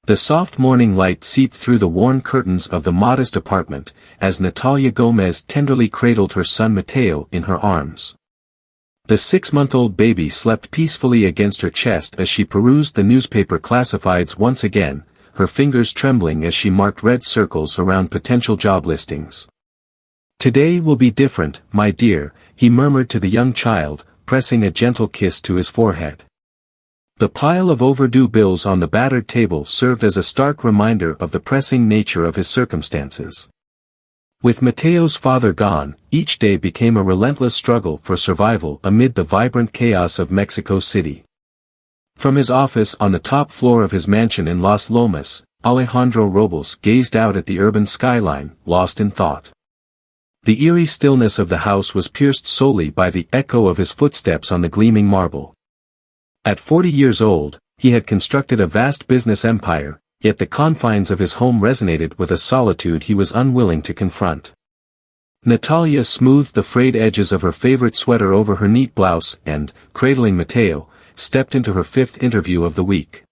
The soft morning light seeped through the worn curtains of the modest apartment, as Natalia Gomez tenderly cradled her son Mateo in her arms. The 6-month-old baby slept peacefully against her chest as she perused the newspaper classifieds once again, her fingers trembling as she marked red circles around potential job listings. "Today will be different, my dear," he murmured to the young child, pressing a gentle kiss to his forehead. The pile of overdue bills on the battered table served as a stark reminder of the pressing nature of his circumstances. With Mateo's father gone, each day became a relentless struggle for survival amid the vibrant chaos of Mexico City. From his office on the top floor of his mansion in Las Lomas, Alejandro Robles gazed out at the urban skyline, lost in thought. The eerie stillness of the house was pierced solely by the echo of his footsteps on the gleaming marble. At 40 years old, he had constructed a vast business empire, yet the confines of his home resonated with a solitude he was unwilling to confront. Natalia smoothed the frayed edges of her favorite sweater over her neat blouse and, cradling Mateo, stepped into her 5th interview of the week.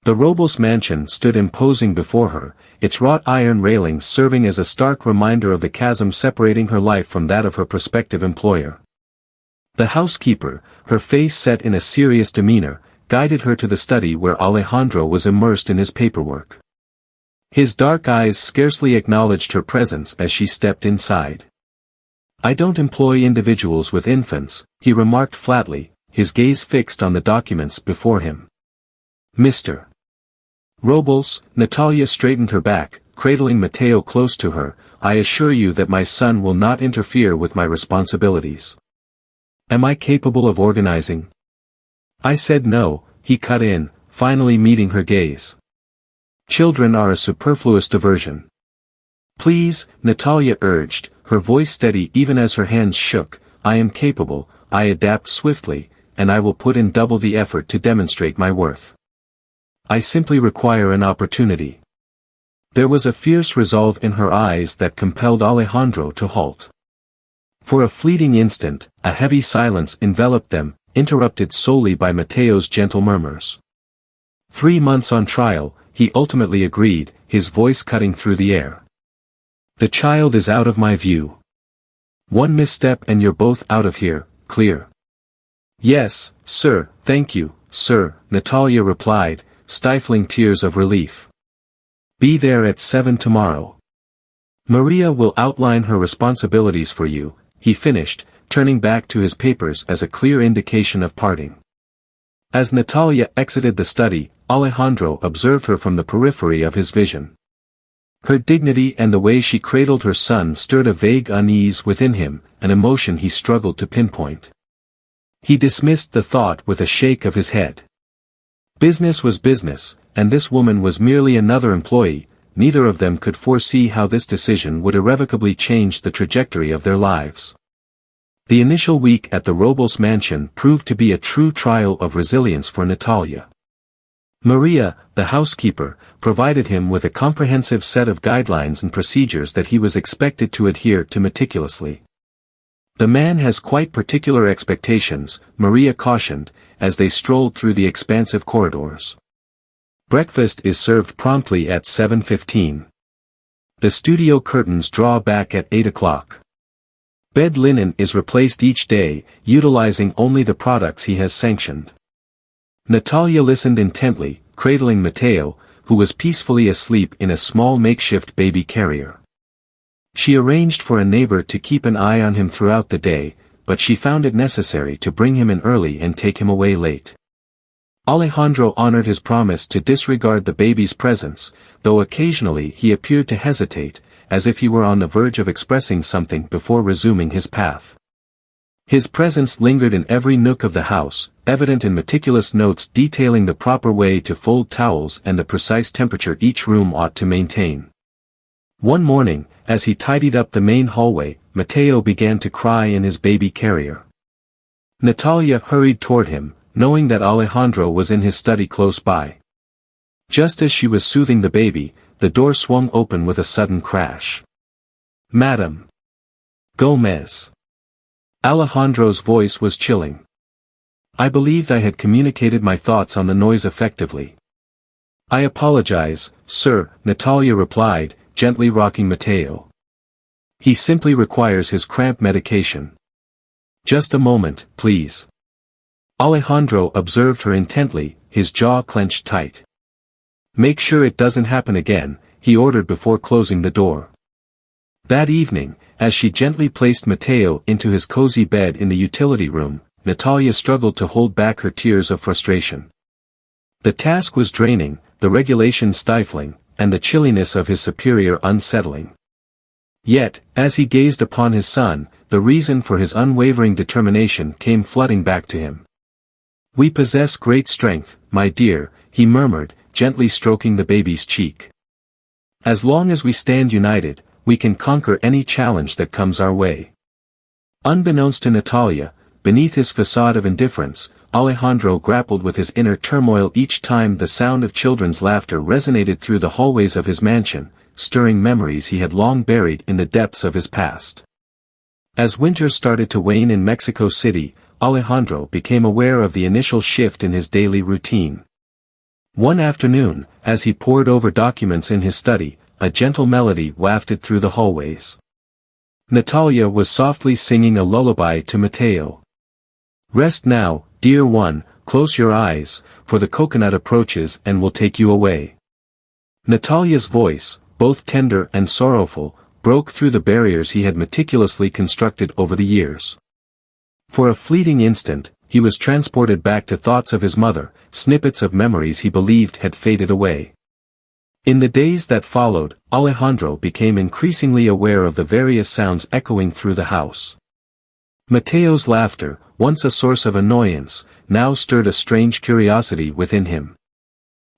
The Robles mansion stood imposing before her, its wrought iron railings serving as a stark reminder of the chasm separating her life from that of her prospective employer. The housekeeper, her face set in a serious demeanor, guided her to the study where Alejandro was immersed in his paperwork. His dark eyes scarcely acknowledged her presence as she stepped inside. "I don't employ individuals with infants," he remarked flatly, his gaze fixed on the documents before him. "Mr. Robles," Natalia straightened her back, cradling Mateo close to her, "I assure you that my son will not interfere with my responsibilities. Am I capable of organizing?" "I said no," he cut in, finally meeting her gaze. "Children are a superfluous diversion." "Please," Natalia urged, her voice steady even as her hands shook, "I am capable, I adapt swiftly, and I will put in double the effort to demonstrate my worth. I simply require an opportunity." There was a fierce resolve in her eyes that compelled Alejandro to halt. For a fleeting instant, a heavy silence enveloped them, interrupted solely by Mateo's gentle murmurs. 3 months on trial, he ultimately agreed, his voice cutting through the air. "The child is out of my view. One misstep and you're both out of here, clear?" "Yes, sir, thank you, sir," Natalia replied, stifling tears of relief. "Be there at 7 tomorrow. Maria will outline her responsibilities for you," he finished, turning back to his papers as a clear indication of parting. As Natalia exited the study, Alejandro observed her from the periphery of his vision. Her dignity and the way she cradled her son stirred a vague unease within him, an emotion he struggled to pinpoint. He dismissed the thought with a shake of his head. Business was business, and this woman was merely another employee. Neither of them could foresee how this decision would irrevocably change the trajectory of their lives. The initial week at the Robles mansion proved to be a true trial of resilience for Natalia. Maria, the housekeeper, provided him with a comprehensive set of guidelines and procedures that he was expected to adhere to meticulously. "The man has quite particular expectations," Maria cautioned, as they strolled through the expansive corridors. "Breakfast is served promptly at 7:15. The studio curtains draw back at 8 o'clock. Bed linen is replaced each day, utilizing only the products he has sanctioned." Natalia listened intently, cradling Mateo, who was peacefully asleep in a small makeshift baby carrier. She arranged for a neighbor to keep an eye on him throughout the day, but she found it necessary to bring him in early and take him away late. Alejandro honored his promise to disregard the baby's presence, though occasionally he appeared to hesitate, as if he were on the verge of expressing something before resuming his path. His presence lingered in every nook of the house, evident in meticulous notes detailing the proper way to fold towels and the precise temperature each room ought to maintain. One morning, as he tidied up the main hallway, Mateo began to cry in his baby carrier. Natalia hurried toward him, knowing that Alejandro was in his study close by. Just as she was soothing the baby, the door swung open with a sudden crash. "Madam Gomez." Alejandro's voice was chilling. "I believed I had communicated my thoughts on the noise effectively." I apologize, sir, Natalia replied, gently rocking Mateo. He simply requires his cramp medication. Just a moment, please. Alejandro observed her intently, his jaw clenched tight. Make sure it doesn't happen again, he ordered before closing the door. That evening, as she gently placed Mateo into his cozy bed in the utility room, Natalia struggled to hold back her tears of frustration. The task was draining, the regulations stifling, and the chilliness of his superior unsettling. Yet, as he gazed upon his son, the reason for his unwavering determination came flooding back to him. We possess great strength, my dear, he murmured, gently stroking the baby's cheek. As long as we stand united, we can conquer any challenge that comes our way. Unbeknownst to Natalia, beneath his facade of indifference, Alejandro grappled with his inner turmoil each time the sound of children's laughter resonated through the hallways of his mansion, stirring memories he had long buried in the depths of his past. As winter started to wane in Mexico City, Alejandro became aware of the initial shift in his daily routine. One afternoon, as he pored over documents in his study, a gentle melody wafted through the hallways. Natalia was softly singing a lullaby to Mateo. Rest now, dear one, close your eyes, for the coconut approaches and will take you away. Natalia's voice, both tender and sorrowful, broke through the barriers he had meticulously constructed over the years. For a fleeting instant, he was transported back to thoughts of his mother, snippets of memories he believed had faded away. In the days that followed, Alejandro became increasingly aware of the various sounds echoing through the house. Mateo's laughter, once a source of annoyance, now stirred a strange curiosity within him.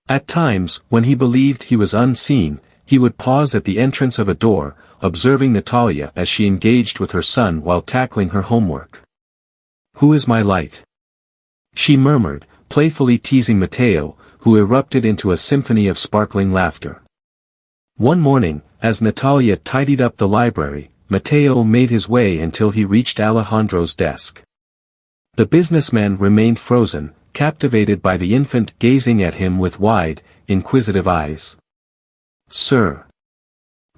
At times, when he believed he was unseen, he would pause at the entrance of a door, observing Natalia as she engaged with her son while tackling her homework. Who is my light? She murmured, playfully teasing Mateo, who erupted into a symphony of sparkling laughter. One morning, as Natalia tidied up the library, Mateo made his way until he reached Alejandro's desk. The businessman remained frozen, captivated by the infant gazing at him with wide, inquisitive eyes. Sir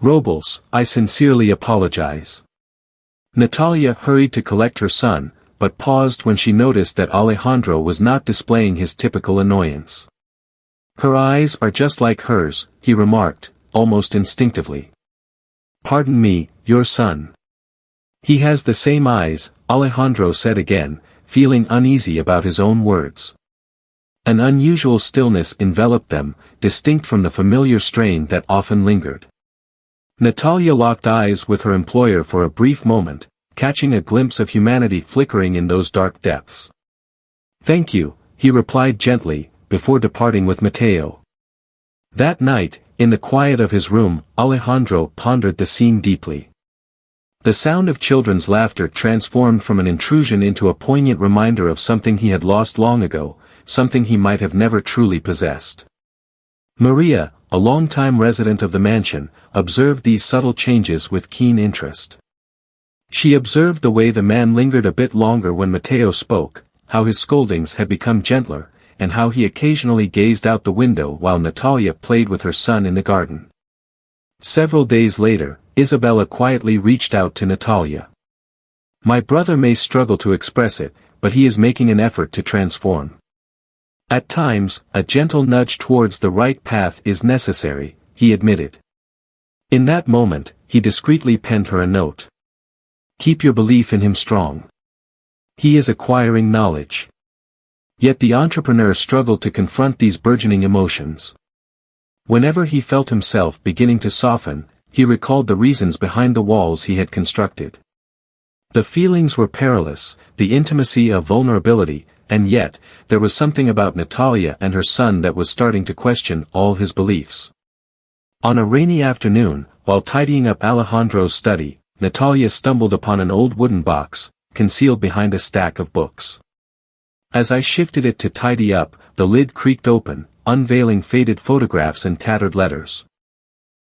Robles, I sincerely apologize. Natalia hurried to collect her son, but paused when she noticed that Alejandro was not displaying his typical annoyance. Her eyes are just like hers, he remarked, almost instinctively. Pardon me, your son. He has the same eyes, Alejandro said again, feeling uneasy about his own words. An unusual stillness enveloped them, distinct from the familiar strain that often lingered. Natalia locked eyes with her employer for a brief moment, catching a glimpse of humanity flickering in those dark depths. Thank you, he replied gently, before departing with Mateo. That night, in the quiet of his room, Alejandro pondered the scene deeply. The sound of children's laughter transformed from an intrusion into a poignant reminder of something he had lost long ago, something he might have never truly possessed. Maria, a long-time resident of the mansion, observed these subtle changes with keen interest. She observed the way the man lingered a bit longer when Mateo spoke, how his scoldings had become gentler, and how he occasionally gazed out the window while Natalia played with her son in the garden. Several days later, Isabella quietly reached out to Natalia. My brother may struggle to express it, but he is making an effort to transform. At times, a gentle nudge towards the right path is necessary, he admitted. In that moment, he discreetly penned her a note. Keep your belief in him strong. He is acquiring knowledge. Yet the entrepreneur struggled to confront these burgeoning emotions. Whenever he felt himself beginning to soften, he recalled the reasons behind the walls he had constructed. The feelings were perilous, the intimacy of vulnerability, and yet, there was something about Natalia and her son that was starting to question all his beliefs. On a rainy afternoon, while tidying up Alejandro's study, Natalia stumbled upon an old wooden box, concealed behind a stack of books. As I shifted it to tidy up, the lid creaked open, unveiling faded photographs and tattered letters.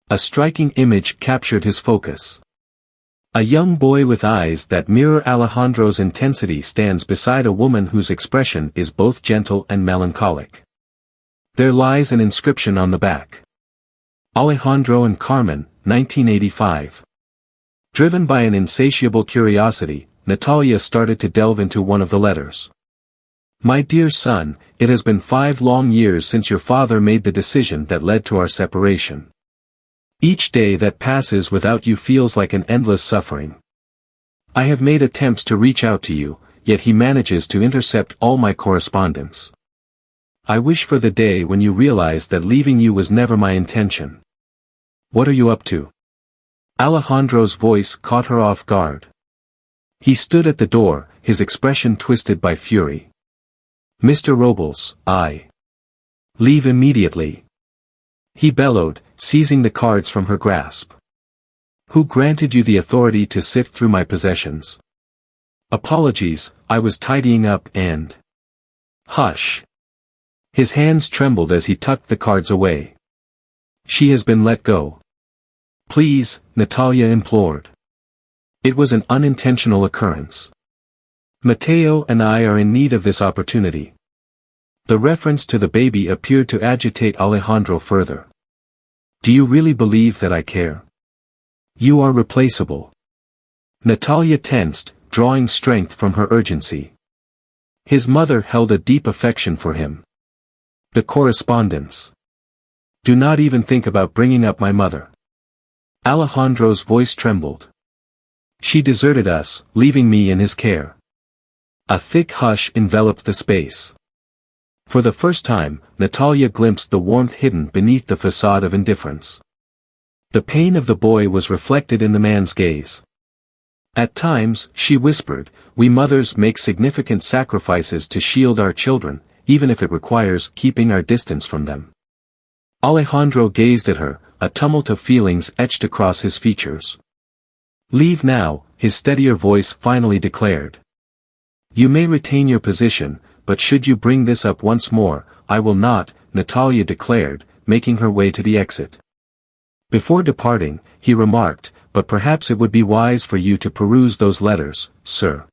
A striking image captured his focus. A young boy with eyes that mirror Alejandro's intensity stands beside a woman whose expression is both gentle and melancholic. There lies an inscription on the back. Alejandro and Carmen, 1985. Driven by an insatiable curiosity, Natalia started to delve into one of the letters. My dear son, it has been 5 long years since your father made the decision that led to our separation. Each day that passes without you feels like an endless suffering. I have made attempts to reach out to you, yet he manages to intercept all my correspondence. I wish for the day when you realize that leaving you was never my intention. What are you up to? Alejandro's voice caught her off guard. He stood at the door, his expression twisted by fury. Mr. Robles, I leave immediately. He bellowed, seizing the cards from her grasp. Who granted you the authority to sift through my possessions? Apologies, I was tidying up and... Hush. His hands trembled as he tucked the cards away. She has been let go. Please, Natalia implored. It was an unintentional occurrence. Mateo and I are in need of this opportunity. The reference to the baby appeared to agitate Alejandro further. Do you really believe that I care? You are replaceable. Natalia tensed, drawing strength from her urgency. His mother held a deep affection for him. The correspondence. Do not even think about bringing up my mother. Alejandro's voice trembled. She deserted us, leaving me in his care. A thick hush enveloped the space. For the first time, Natalia glimpsed the warmth hidden beneath the facade of indifference. The pain of the boy was reflected in the man's gaze. At times, she whispered, we mothers make significant sacrifices to shield our children, even if it requires keeping our distance from them. Alejandro gazed at her, a tumult of feelings etched across his features. Leave now, his steadier voice finally declared. You may retain your position, but should you bring this up once more, I will not, Natalia declared, making her way to the exit. Before departing, he remarked, but perhaps it would be wise for you to peruse those letters, sir.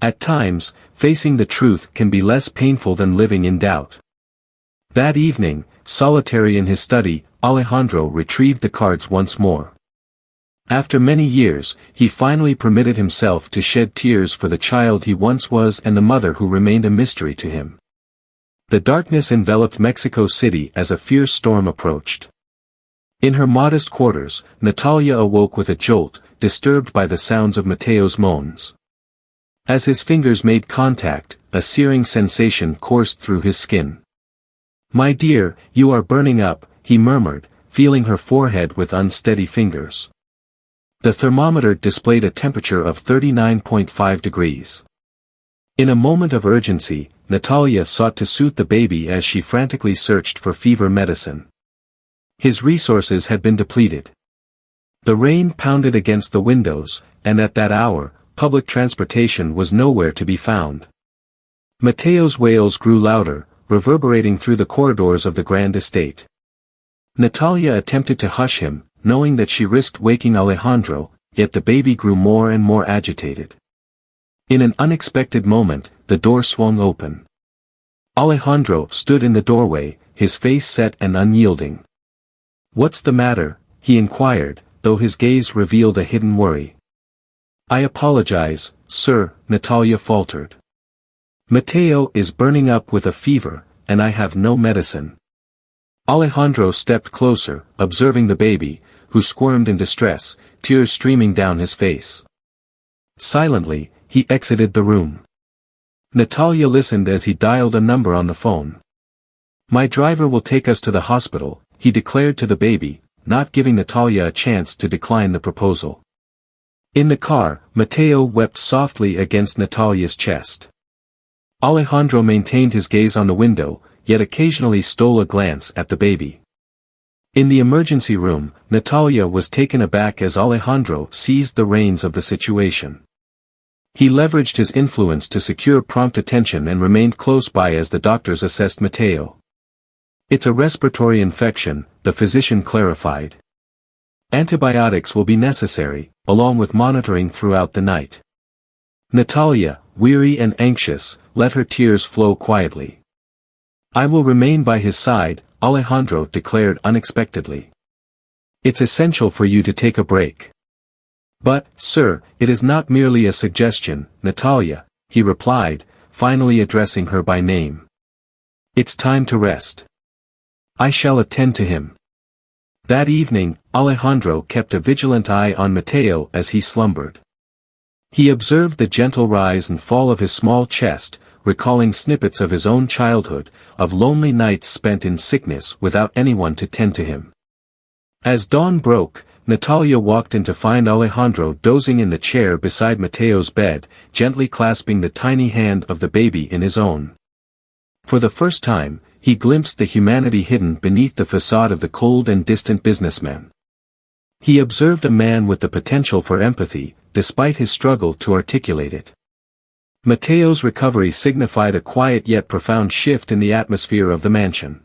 At times, facing the truth can be less painful than living in doubt. That evening, solitary in his study, Alejandro retrieved the cards once more. After many years, he finally permitted himself to shed tears for the child he once was and the mother who remained a mystery to him. The darkness enveloped Mexico City as a fierce storm approached. In her modest quarters, Natalia awoke with a jolt, disturbed by the sounds of Mateo's moans. As his fingers made contact, a searing sensation coursed through his skin. My dear, you are burning up, he murmured, feeling her forehead with unsteady fingers. The thermometer displayed a temperature of 39.5 degrees. In a moment of urgency, Natalia sought to soothe the baby as she frantically searched for fever medicine. His resources had been depleted. The rain pounded against the windows, and at that hour, public transportation was nowhere to be found. Mateo's wails grew louder, reverberating through the corridors of the grand estate. Natalia attempted to hush him, knowing that she risked waking Alejandro, yet the baby grew more and more agitated. In an unexpected moment, the door swung open. Alejandro stood in the doorway, his face set and unyielding. What's the matter? He inquired, though his gaze revealed a hidden worry. I apologize, sir, Natalia faltered. Mateo is burning up with a fever, and I have no medicine. Alejandro stepped closer, observing the baby, who squirmed in distress, tears streaming down his face. Silently, he exited the room. Natalia listened as he dialed a number on the phone. My driver will take us to the hospital, he declared to the baby, not giving Natalia a chance to decline the proposal. In the car, Mateo wept softly against Natalia's chest. Alejandro maintained his gaze on the window, yet occasionally stole a glance at the baby. In the emergency room, Natalia was taken aback as Alejandro seized the reins of the situation. He leveraged his influence to secure prompt attention and remained close by as the doctors assessed Mateo. It's a respiratory infection, the physician clarified. Antibiotics will be necessary, along with monitoring throughout the night. Natalia, weary and anxious, let her tears flow quietly. I will remain by his side, Alejandro declared unexpectedly. It's essential for you to take a break. But, sir, it is not merely a suggestion, Natalia, he replied, finally addressing her by name. It's time to rest. I shall attend to him. That evening, Alejandro kept a vigilant eye on Mateo as he slumbered. He observed the gentle rise and fall of his small chest, recalling snippets of his own childhood, of lonely nights spent in sickness without anyone to tend to him. As dawn broke, Natalia walked in to find Alejandro dozing in the chair beside Mateo's bed, gently clasping the tiny hand of the baby in his own. For the first time, he glimpsed the humanity hidden beneath the facade of the cold and distant businessman. He observed a man with the potential for empathy, despite his struggle to articulate it. Mateo's recovery signified a quiet yet profound shift in the atmosphere of the mansion.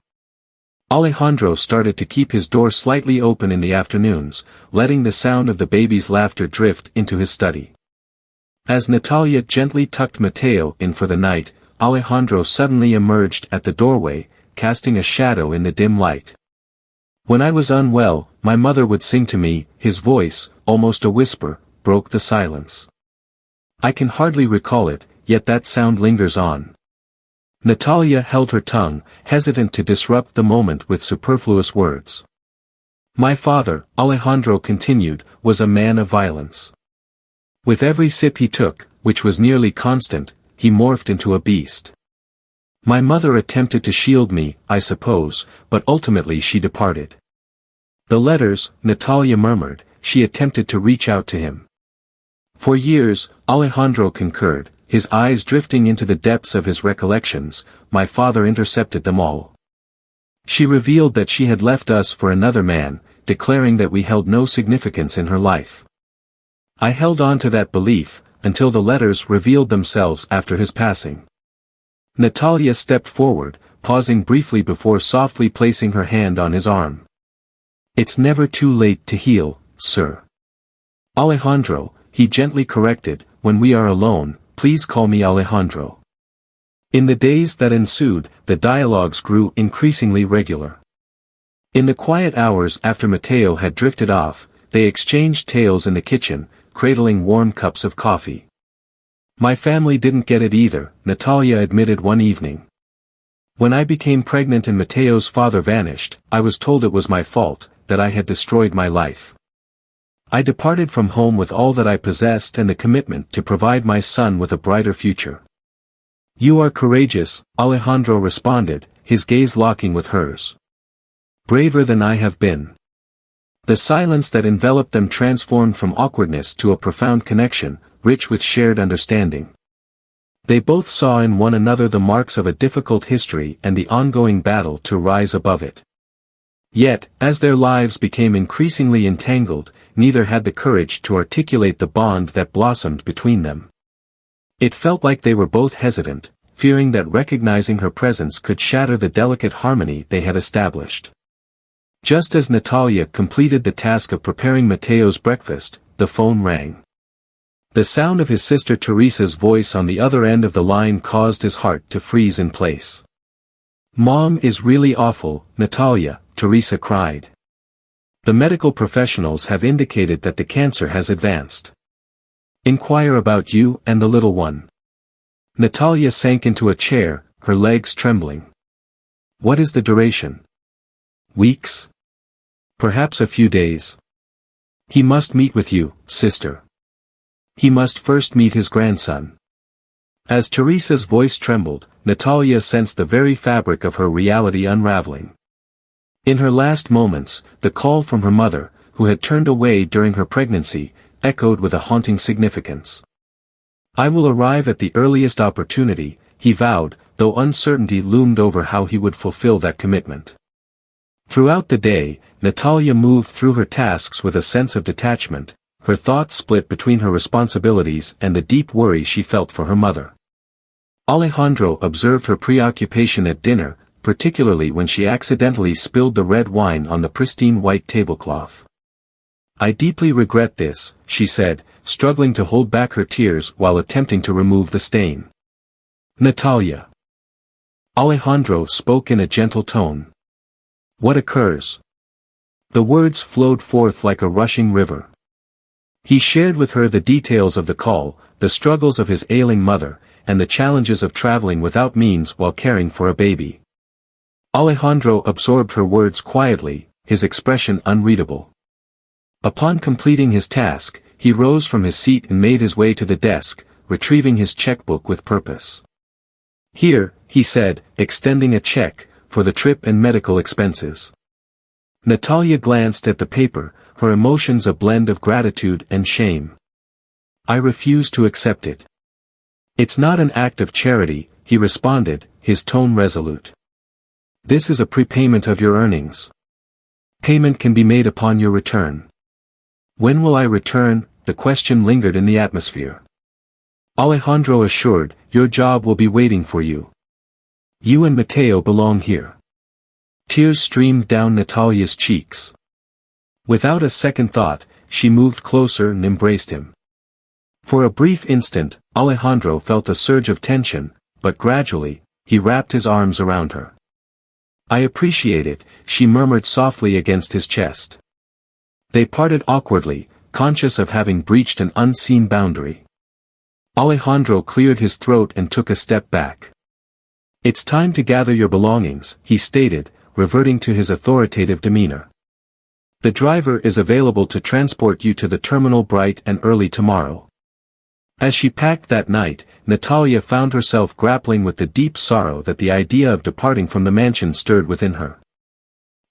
Alejandro started to keep his door slightly open in the afternoons, letting the sound of the baby's laughter drift into his study. As Natalia gently tucked Mateo in for the night, Alejandro suddenly emerged at the doorway, casting a shadow in the dim light. When I was unwell, my mother would sing to me, his voice, almost a whisper, broke the silence. I can hardly recall it, yet that sound lingers on. Natalia held her tongue, hesitant to disrupt the moment with superfluous words. My father, Alejandro continued, was a man of violence. With every sip he took, which was nearly constant, he morphed into a beast. My mother attempted to shield me, I suppose, but ultimately she departed. The letters, Natalia murmured, she attempted to reach out to him. For years, Alejandro concurred, his eyes drifting into the depths of his recollections, my father intercepted them all. She revealed that she had left us for another man, declaring that we held no significance in her life. I held on to that belief, until the letters revealed themselves after his passing. Natalia stepped forward, pausing briefly before softly placing her hand on his arm. It's never too late to heal, sir. Alejandro, he gently corrected, when we are alone, please call me Alejandro. In the days that ensued, the dialogues grew increasingly regular. In the quiet hours after Mateo had drifted off, they exchanged tales in the kitchen, cradling warm cups of coffee. My family didn't get it either, Natalia admitted one evening. When I became pregnant and Mateo's father vanished, I was told it was my fault, that I had destroyed my life. I departed from home with all that I possessed and the commitment to provide my son with a brighter future. You are courageous, Alejandro responded, his gaze locking with hers. Braver than I have been. The silence that enveloped them transformed from awkwardness to a profound connection, rich with shared understanding. They both saw in one another the marks of a difficult history and the ongoing battle to rise above it. Yet, as their lives became increasingly entangled, neither had the courage to articulate the bond that blossomed between them. It felt like they were both hesitant, fearing that recognizing her presence could shatter the delicate harmony they had established. Just as Natalia completed the task of preparing Mateo's breakfast, the phone rang. The sound of his sister Teresa's voice on the other end of the line caused his heart to freeze in place. Mom is really awful, Natalia, Teresa cried. The medical professionals have indicated that the cancer has advanced. Inquire about you and the little one. Natalia sank into a chair, her legs trembling. What is the duration? Weeks? Perhaps a few days. He must meet with you, sister. He must first meet his grandson. As Teresa's voice trembled, Natalia sensed the very fabric of her reality unraveling. In her last moments, the call from her mother, who had turned away during her pregnancy, echoed with a haunting significance. I will arrive at the earliest opportunity, he vowed, though uncertainty loomed over how he would fulfill that commitment. Throughout the day, Natalia moved through her tasks with a sense of detachment, her thoughts split between her responsibilities and the deep worry she felt for her mother. Alejandro observed her preoccupation at dinner, particularly when she accidentally spilled the red wine on the pristine white tablecloth. I deeply regret this, she said, struggling to hold back her tears while attempting to remove the stain. Natalia. Alejandro spoke in a gentle tone. What occurs? The words flowed forth like a rushing river. He shared with her the details of the call, the struggles of his ailing mother, and the challenges of traveling without means while caring for a baby. Alejandro absorbed her words quietly, his expression unreadable. Upon completing his task, he rose from his seat and made his way to the desk, retrieving his checkbook with purpose. Here, he said, extending a check, for the trip and medical expenses. Natalia glanced at the paper, her emotions a blend of gratitude and shame. I refuse to accept it. It's not an act of charity, he responded, his tone resolute. This is a prepayment of your earnings. Payment can be made upon your return. When will I return? The question lingered in the atmosphere. Alejandro assured, your job will be waiting for you. You and Mateo belong here. Tears streamed down Natalia's cheeks. Without a second thought, she moved closer and embraced him. For a brief instant, Alejandro felt a surge of tension, but gradually, he wrapped his arms around her. I appreciate it, she murmured softly against his chest. They parted awkwardly, conscious of having breached an unseen boundary. Alejandro cleared his throat and took a step back. It's time to gather your belongings, he stated, reverting to his authoritative demeanor. The driver is available to transport you to the terminal bright and early tomorrow. As she packed that night, Natalia found herself grappling with the deep sorrow that the idea of departing from the mansion stirred within her.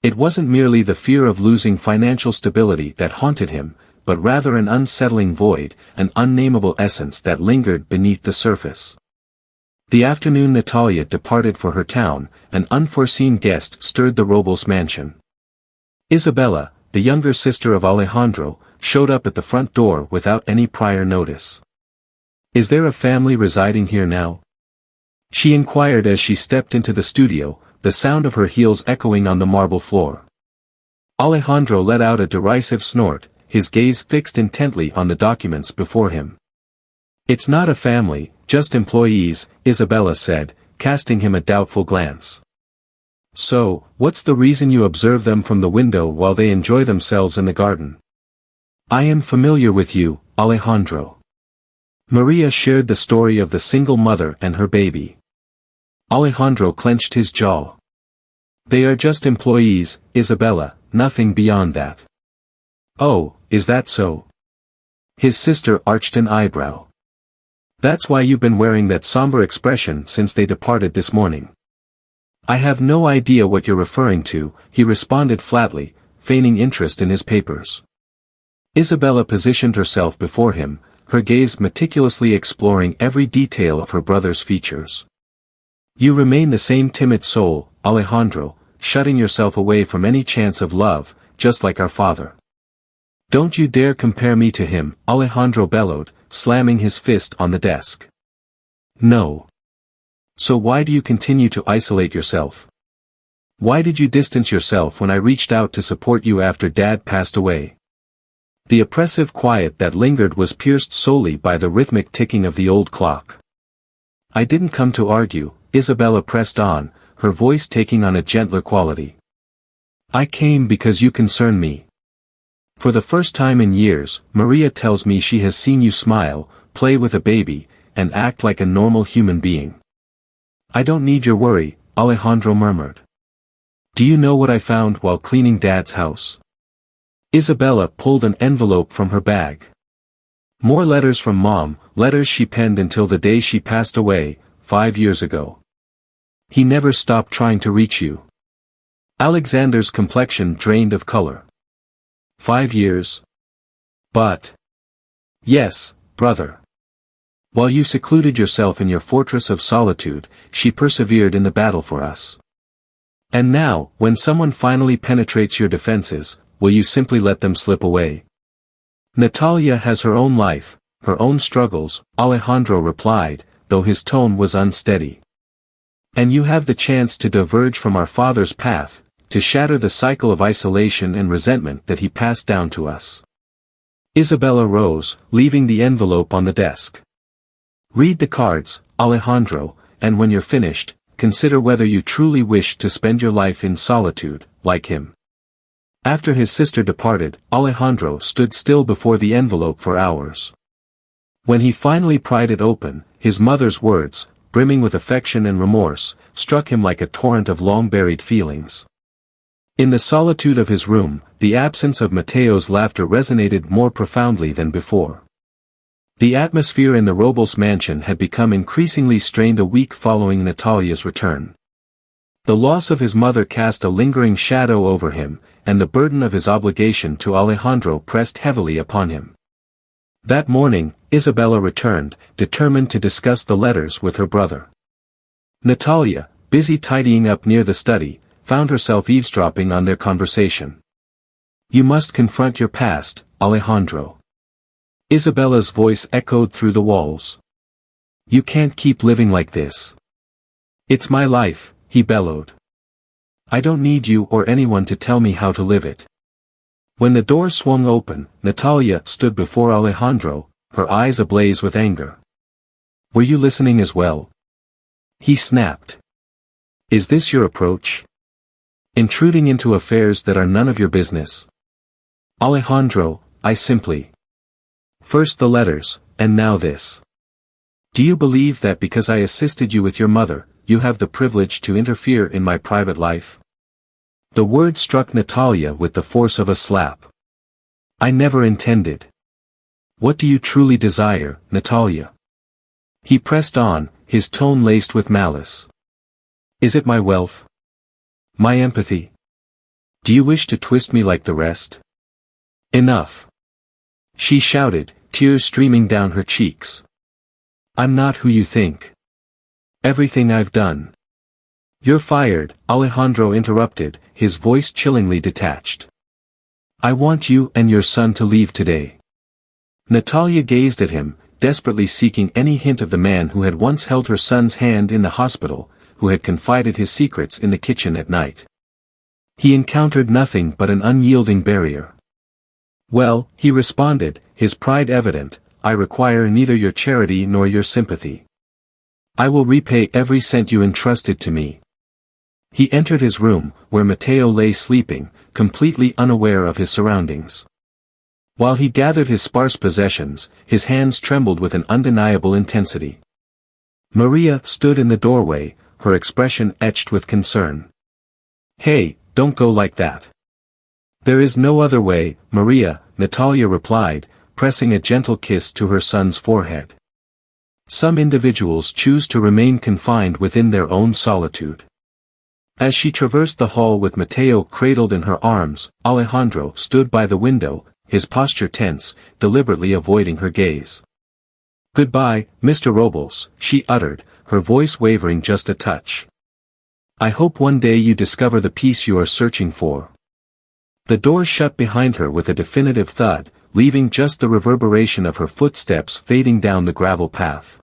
It wasn't merely the fear of losing financial stability that haunted him, but rather an unsettling void, an unnameable essence that lingered beneath the surface. The afternoon Natalia departed for her town, an unforeseen guest stirred the Robles mansion. Isabella, the younger sister of Alejandro, showed up at the front door without any prior notice. Is there a family residing here now? She inquired as she stepped into the studio, the sound of her heels echoing on the marble floor. Alejandro let out a derisive snort, his gaze fixed intently on the documents before him. It's not a family, just employees, Isabella said, casting him a doubtful glance. So, what's the reason you observe them from the window while they enjoy themselves in the garden? I am familiar with you, Alejandro. Maria shared the story of the single mother and her baby. Alejandro clenched his jaw. They are just employees, Isabella, nothing beyond that. Oh, is that so? His sister arched an eyebrow. That's why you've been wearing that somber expression since they departed this morning. I have no idea what you're referring to, he responded flatly, feigning interest in his papers. Isabella positioned herself before him, her gaze meticulously exploring every detail of her brother's features. You remain the same timid soul, Alejandro, shutting yourself away from any chance of love, just like our father. Don't you dare compare me to him, Alejandro bellowed, slamming his fist on the desk. No. So why do you continue to isolate yourself? Why did you distance yourself when I reached out to support you after Dad passed away? The oppressive quiet that lingered was pierced solely by the rhythmic ticking of the old clock. I didn't come to argue, Isabella pressed on, her voice taking on a gentler quality. I came because you concern me. For the first time in years, Maria tells me she has seen you smile, play with a baby, and act like a normal human being. I don't need your worry, Alejandro murmured. Do you know what I found while cleaning Dad's house? Isabella pulled an envelope from her bag. More letters from Mom, letters she penned until the day she passed away, 5 years ago. He never stopped trying to reach you. Alexander's complexion drained of color. 5 years? But. Yes, brother. While you secluded yourself in your fortress of solitude, she persevered in the battle for us. And now, when someone finally penetrates your defenses, will you simply let them slip away? Natalia has her own life, her own struggles, Alejandro replied, though his tone was unsteady. And you have the chance to diverge from our father's path, to shatter the cycle of isolation and resentment that he passed down to us. Isabella rose, leaving the envelope on the desk. Read the cards, Alejandro, and when you're finished, consider whether you truly wish to spend your life in solitude, like him. After his sister departed, Alejandro stood still before the envelope for hours. When he finally pried it open, his mother's words, brimming with affection and remorse, struck him like a torrent of long-buried feelings. In the solitude of his room, the absence of Mateo's laughter resonated more profoundly than before. The atmosphere in the Robles mansion had become increasingly strained a week following Natalia's return. The loss of his mother cast a lingering shadow over him, and the burden of his obligation to Alejandro pressed heavily upon him. That morning, Isabella returned, determined to discuss the letters with her brother. Natalia, busy tidying up near the study, found herself eavesdropping on their conversation. "You must confront your past, Alejandro." Isabella's voice echoed through the walls. "You can't keep living like this." "It's my life," he bellowed. "I don't need you or anyone to tell me how to live it." When the door swung open, Natalia stood before Alejandro, her eyes ablaze with anger. "Were you listening as well?" he snapped. "Is this your approach? Intruding into affairs that are none of your business?" "Alejandro, I simply... First the letters, and now this. Do you believe that because I assisted you with your mother, you have the privilege to interfere in my private life?" The word struck Natalia with the force of a slap. "I never intended." "What do you truly desire, Natalia?" He pressed on, his tone laced with malice. "Is it my wealth? My empathy? Do you wish to twist me like the rest?" "Enough!" she shouted, tears streaming down her cheeks. "I'm not who you think. Everything I've done—" "You're fired," Alejandro interrupted, his voice chillingly detached. "I want you and your son to leave today." Natalia gazed at him, desperately seeking any hint of the man who had once held her son's hand in the hospital, who had confided his secrets in the kitchen at night. He encountered nothing but an unyielding barrier. "Well," he responded, his pride evident, "I require neither your charity nor your sympathy. I will repay every cent you entrusted to me." He entered his room, where Mateo lay sleeping, completely unaware of his surroundings. While he gathered his sparse possessions, his hands trembled with an undeniable intensity. Maria stood in the doorway, her expression etched with concern. "Hey, don't go like that." "There is no other way, Maria," Natalia replied, pressing a gentle kiss to her son's forehead. "Some individuals choose to remain confined within their own solitude." As she traversed the hall with Mateo cradled in her arms, Alejandro stood by the window, his posture tense, deliberately avoiding her gaze. "Goodbye, Mr. Robles," she uttered, her voice wavering just a touch. "I hope one day you discover the peace you are searching for." The door shut behind her with a definitive thud, leaving just the reverberation of her footsteps fading down the gravel path.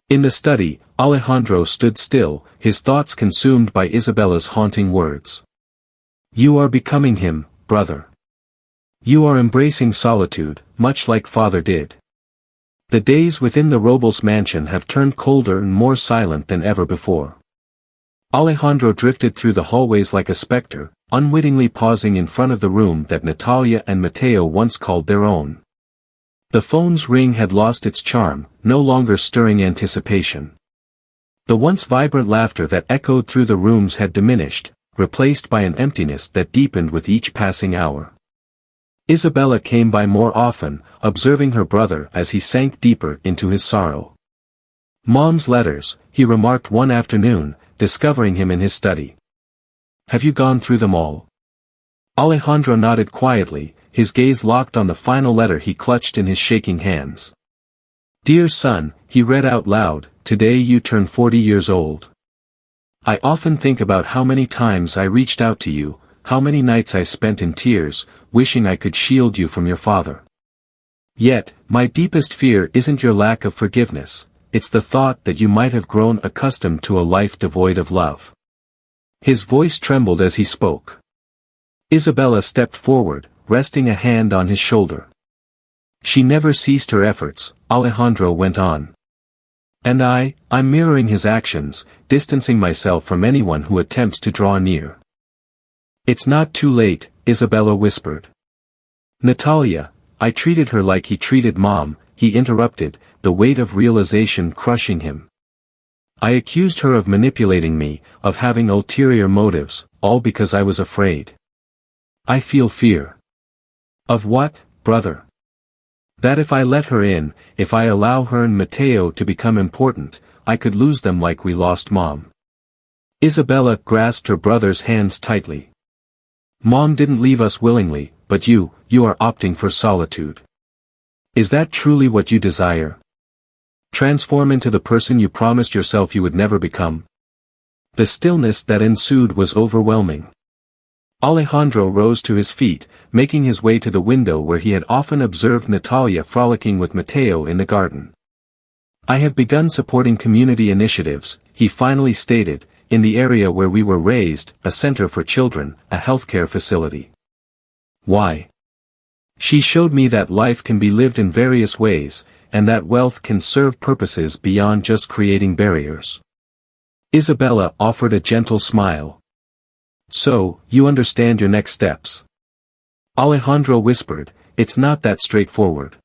In the study, Alejandro stood still, his thoughts consumed by Isabella's haunting words. "You are becoming him, brother. You are embracing solitude, much like father did." The days within the Robles mansion have turned colder and more silent than ever before. Alejandro drifted through the hallways like a specter, unwittingly pausing in front of the room that Natalia and Mateo once called their own. The phone's ring had lost its charm, no longer stirring anticipation. The once vibrant laughter that echoed through the rooms had diminished, replaced by an emptiness that deepened with each passing hour. Isabella came by more often, observing her brother as he sank deeper into his sorrow. "Mom's letters," he remarked one afternoon, discovering him in his study. "Have you gone through them all?" Alejandro nodded quietly, his gaze locked on the final letter he clutched in his shaking hands. "Dear son," he read out loud, "today you turn 40 years old. I often think about how many times I reached out to you, how many nights I spent in tears, wishing I could shield you from your father. Yet, my deepest fear isn't your lack of forgiveness, it's the thought that you might have grown accustomed to a life devoid of love." His voice trembled as he spoke. Isabella stepped forward, resting a hand on his shoulder. "She never ceased her efforts," Alejandro went on. And I'm mirroring his actions, distancing myself from anyone who attempts to draw near. It's not too late, Isabella whispered. Natalia, I treated her like he treated Mom, he interrupted, the weight of realization crushing him. I accused her of manipulating me, of having ulterior motives, all because I was afraid. I feel fear. Of what, brother? That if I let her in, if I allow her and Mateo to become important, I could lose them like we lost Mom. Isabella grasped her brother's hands tightly. Mom didn't leave us willingly, but you are opting for solitude. Is that truly what you desire? Transform into the person you promised yourself you would never become? The stillness that ensued was overwhelming. Alejandro rose to his feet, making his way to the window where he had often observed Natalia frolicking with Mateo in the garden. I have begun supporting community initiatives, he finally stated, in the area where we were raised, a center for children, a healthcare facility. Why? She showed me that life can be lived in various ways, and that wealth can serve purposes beyond just creating barriers. Isabella offered a gentle smile. So, you understand your next steps. Alejandro whispered, it's not that straightforward.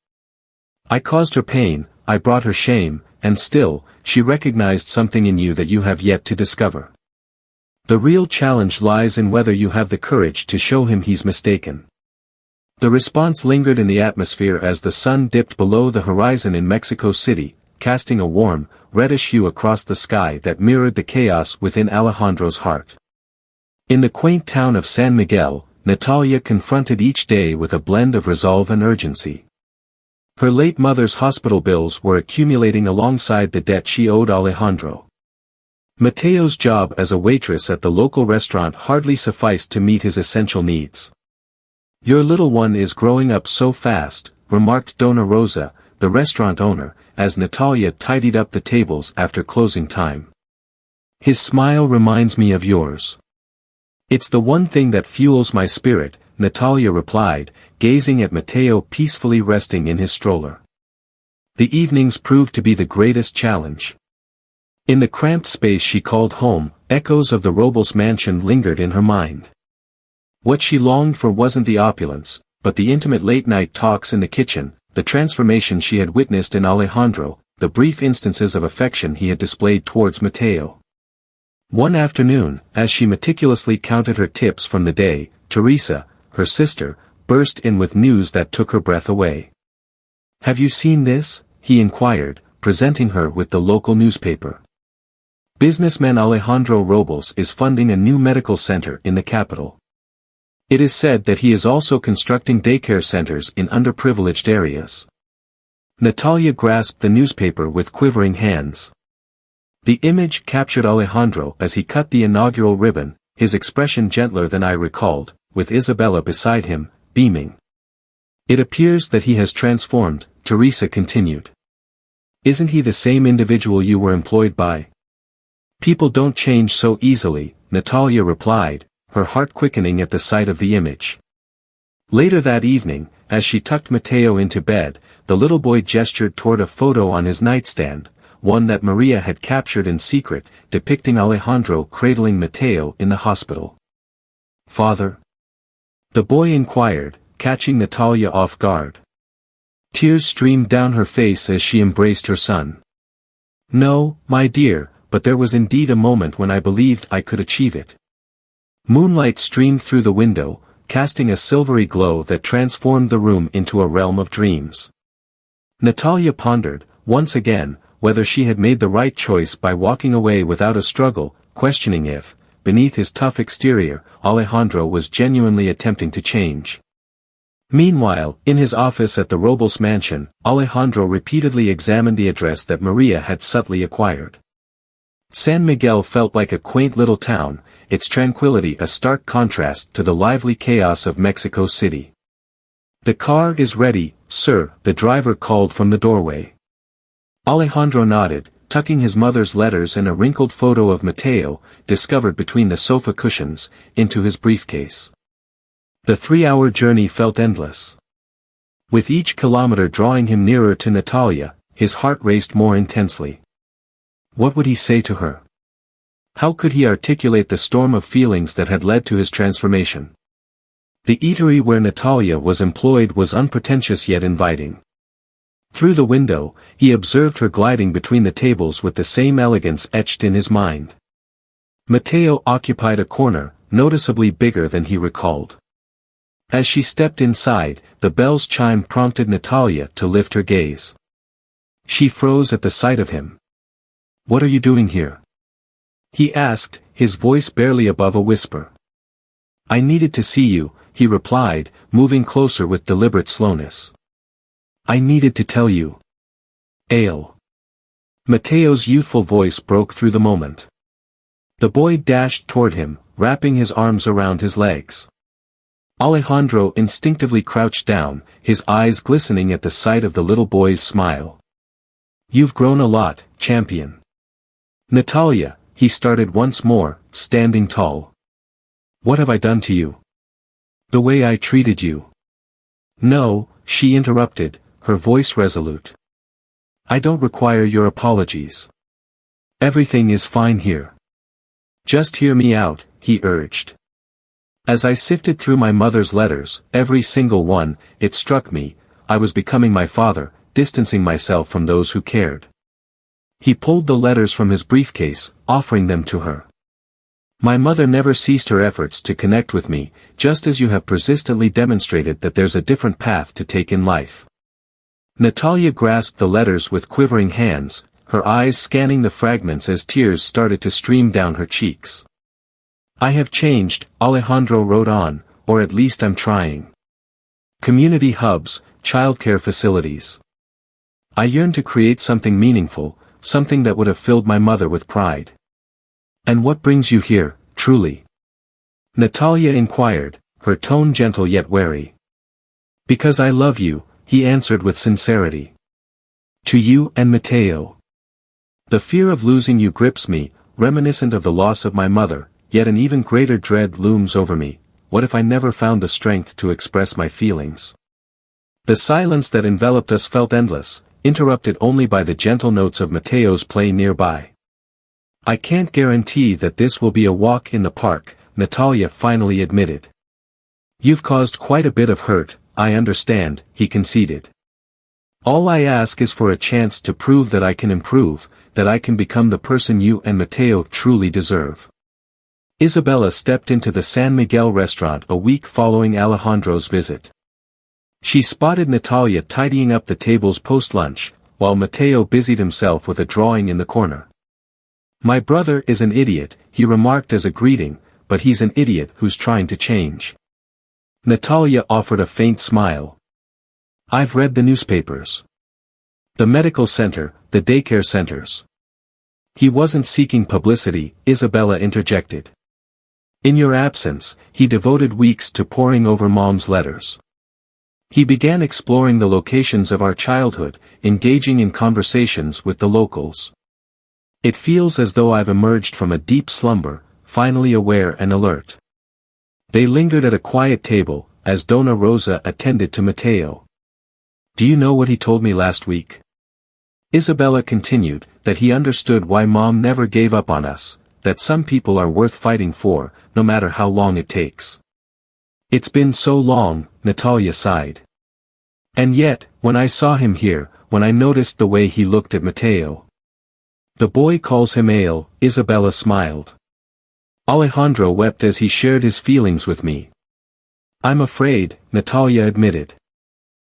I caused her pain, I brought her shame, and still, she recognized something in you that you have yet to discover. The real challenge lies in whether you have the courage to show him he's mistaken. The response lingered in the atmosphere as the sun dipped below the horizon in Mexico City, casting a warm, reddish hue across the sky that mirrored the chaos within Alejandro's heart. In the quaint town of San Miguel, Natalia confronted each day with a blend of resolve and urgency. Her late mother's hospital bills were accumulating alongside the debt she owed Alejandro. Mateo's job as a waitress at the local restaurant hardly sufficed to meet his essential needs. Your little one is growing up so fast, remarked Dona Rosa, the restaurant owner, as Natalia tidied up the tables after closing time. His smile reminds me of yours. It's the one thing that fuels my spirit, Natalia replied, gazing at Mateo peacefully resting in his stroller. The evenings proved to be the greatest challenge. In the cramped space she called home, echoes of the Robles mansion lingered in her mind. What she longed for wasn't the opulence, but the intimate late-night talks in the kitchen, the transformation she had witnessed in Alejandro, the brief instances of affection he had displayed towards Mateo. One afternoon, as she meticulously counted her tips from the day, Teresa, her sister, burst in with news that took her breath away. Have you seen this? He inquired, presenting her with the local newspaper. Businessman Alejandro Robles is funding a new medical center in the capital. It is said that he is also constructing daycare centers in underprivileged areas. Natalia grasped the newspaper with quivering hands. The image captured Alejandro as he cut the inaugural ribbon, his expression gentler than I recalled, with Isabella beside him, beaming. It appears that he has transformed, Teresa continued. Isn't he the same individual you were employed by? People don't change so easily, Natalia replied, her heart quickening at the sight of the image. Later that evening, as she tucked Mateo into bed, the little boy gestured toward a photo on his nightstand, one that Maria had captured in secret, depicting Alejandro cradling Mateo in the hospital. Father? The boy inquired, catching Natalia off guard. Tears streamed down her face as she embraced her son. No, my dear, but there was indeed a moment when I believed I could achieve it. Moonlight streamed through the window, casting a silvery glow that transformed the room into a realm of dreams. Natalia pondered, once again, whether she had made the right choice by walking away without a struggle, questioning if, beneath his tough exterior, Alejandro was genuinely attempting to change. Meanwhile, in his office at the Robles mansion, Alejandro repeatedly examined the address that Maria had subtly acquired. San Miguel felt like a quaint little town, its tranquility a stark contrast to the lively chaos of Mexico City. The car is ready, sir, the driver called from the doorway. Alejandro nodded, tucking his mother's letters and a wrinkled photo of Mateo, discovered between the sofa cushions, into his briefcase. The 3-hour journey felt endless. With each kilometer drawing him nearer to Natalia, his heart raced more intensely. What would he say to her? How could he articulate the storm of feelings that had led to his transformation? The eatery where Natalia was employed was unpretentious yet inviting. Through the window, he observed her gliding between the tables with the same elegance etched in his mind. Matteo occupied a corner, noticeably bigger than he recalled. As she stepped inside, the bell's chime prompted Natalia to lift her gaze. She froze at the sight of him. "What are you doing here?" he asked, his voice barely above a whisper. "I needed to see you," he replied, moving closer with deliberate slowness. "I needed to tell you." Ale. Matteo's youthful voice broke through the moment. The boy dashed toward him, wrapping his arms around his legs. Alejandro instinctively crouched down, his eyes glistening at the sight of the little boy's smile. "You've grown a lot, champion." "Natalia," he started once more, standing tall. "What have I done to you?" "The way I treated you." "No," she interrupted, her voice resolute. "I don't require your apologies. Everything is fine here." "Just hear me out," he urged. "As I sifted through my mother's letters, every single one, it struck me, I was becoming my father, distancing myself from those who cared." He pulled the letters from his briefcase, offering them to her. "My mother never ceased her efforts to connect with me, just as you have persistently demonstrated that there's a different path to take in life." Natalia grasped the letters with quivering hands, her eyes scanning the fragments as tears started to stream down her cheeks. "I have changed," Alejandro wrote on, "or at least I'm trying. Community hubs, childcare facilities. I yearn to create something meaningful, something that would have filled my mother with pride." "And what brings you here, truly?" Natalia inquired, her tone gentle yet wary. "Because I love you," he answered with sincerity. "To you and Matteo. The fear of losing you grips me, reminiscent of the loss of my mother, yet an even greater dread looms over me. What if I never found the strength to express my feelings?" The silence that enveloped us felt endless, interrupted only by the gentle notes of Matteo's play nearby. "I can't guarantee that this will be a walk in the park," Natalia finally admitted. "You've caused quite a bit of hurt, I understand," he conceded. "All I ask is for a chance to prove that I can improve, that I can become the person you and Matteo truly deserve." Isabella stepped into the San Miguel restaurant a week following Alejandro's visit. She spotted Natalia tidying up the tables post-lunch, while Matteo busied himself with a drawing in the corner. "My brother is an idiot," he remarked as a greeting, "but he's an idiot who's trying to change." Natalia offered a faint smile. "I've read the newspapers. The medical center, the daycare centers." "He wasn't seeking publicity," Isabella interjected. "In your absence, he devoted weeks to poring over Mom's letters. He began exploring the locations of our childhood, engaging in conversations with the locals. It feels as though I've emerged from a deep slumber, finally aware and alert." They lingered at a quiet table, as Donna Rosa attended to Matteo. "Do you know what he told me last week?" Isabella continued, "that he understood why Mom never gave up on us, that some people are worth fighting for, no matter how long it takes." "It's been so long," Natalia sighed. "And yet, when I saw him here, when I noticed the way he looked at Matteo." "The boy calls him Ale," Isabella smiled. "Alejandro wept as he shared his feelings with me." "I'm afraid," Natalia admitted.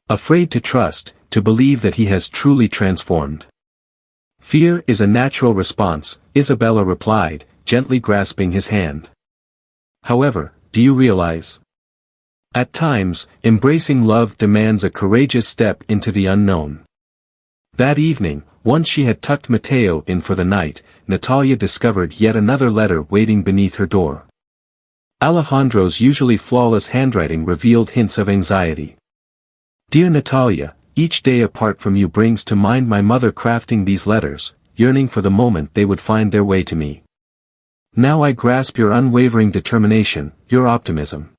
"Afraid to trust, to believe that he has truly transformed." "Fear is a natural response," Isabella replied, gently grasping his hand. "However, do you realize? At times, embracing love demands a courageous step into the unknown." That evening, once she had tucked Matteo in for the night, Natalia discovered yet another letter waiting beneath her door. Alejandro's usually flawless handwriting revealed hints of anxiety. "Dear Natalia, each day apart from you brings to mind my mother crafting these letters, yearning for the moment they would find their way to me. Now I grasp your unwavering determination, your optimism.